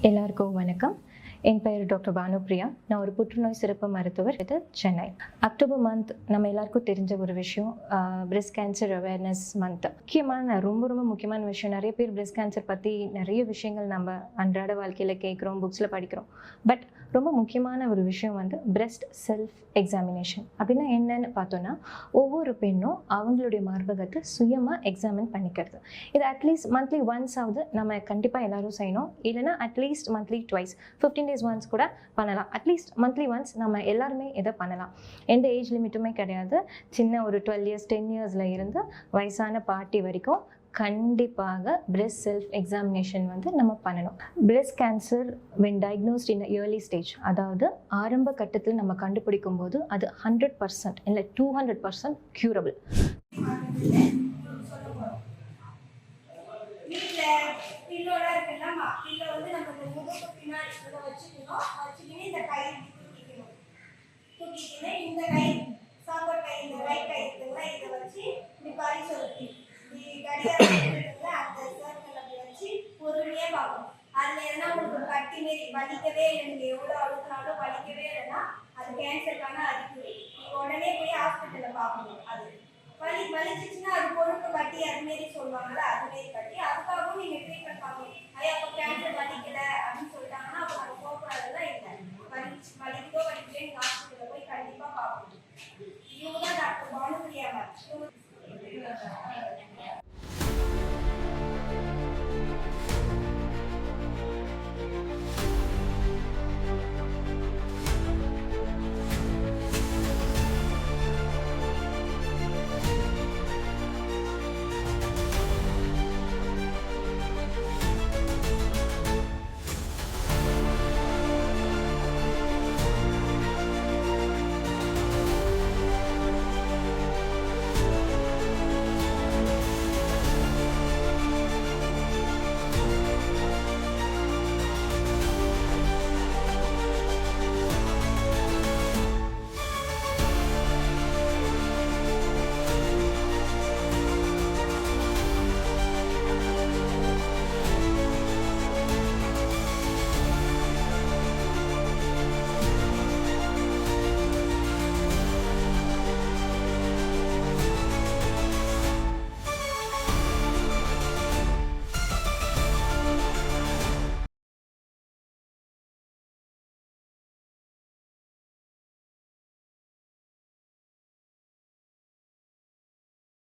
எல்லாருக்கும் வணக்கம். என் பெயர் Dr.Banupriya. நான் ஒரு புற்றுநோய் சிறப்பு மருத்துவர். இது சென்னை. அக்டோபர் மந்த் நம்ம எல்லாருக்கும் தெரிஞ்ச ஒரு விஷயம், பிரெஸ்ட் கேன்சர் அவேர்னஸ் மந்த். ரொம்ப முக்கியமான விஷயம். நிறைய பேர் பிரெஸ்ட் கேன்சர் பற்றி நிறைய விஷயங்கள் நம்ம அன்றாட வாழ்க்கையில் கேட்குறோம், புக்ஸில் படிக்கிறோம். பட் ரொம்ப முக்கியமான ஒரு விஷயம் வந்து பிரெஸ்ட் செல்ஃப் எக்ஸாமினேஷன். அப்படின்னா என்னன்னு பார்த்தோன்னா, ஒவ்வொரு பெண்ணும் அவங்களுடைய மார்பகத்தை சுயமாக எக்ஸாமின் பண்ணிக்கிறது. இது அட்லீஸ்ட் மந்த்லி ஒன்ஸ் ஆகுது நம்ம கண்டிப்பாக எல்லாரும் செய்யணும். இல்லைனா at least monthly twice, 15 days once கூட பண்ணலாம். அட்லீஸ்ட் மந்த்லி ஒன்ஸ் நம்ம எல்லாருமே இதை பண்ணலாம். எந்த ஏஜ் லிமிட்டுமே கிடையாது. சின்ன ஒரு 12 years 10 yearsல இருந்து வயசான பாட்டி வரைக்கும் கண்டிப்பாக பிரெஸ்ட் செல்ஃப் எக்ஸாமினேஷன் வந்து நம்ம பண்ணணும். Breast cancer when diagnosed in early stage, அதாவது ஆரம்ப கட்டத்தில் நம்ம கண்டுபிடிக்கும் போது அது 100% இல்லை 200% curable. வலிக்கவே இல்லை, எவ்வளோ அழுத்தினாலும் வலிக்கவே இல்லைன்னா அது கேன்சருக்கான அறிகுறி. நீங்கள் உடனே போய் ஹாஸ்பிட்டலில் பார்க்கணும். அது வலிச்சிச்சுன்னா அது பொறுப்பு கட்டி அதுமாரி சொல்லுவாங்கள்ல, அதுமாரி கட்டி அதுக்காகவும் நீங்கள் ட்ரீட்மெண்ட் பார்க்கணும். ஐயா இப்போ கேன்சர் வலிக்கலை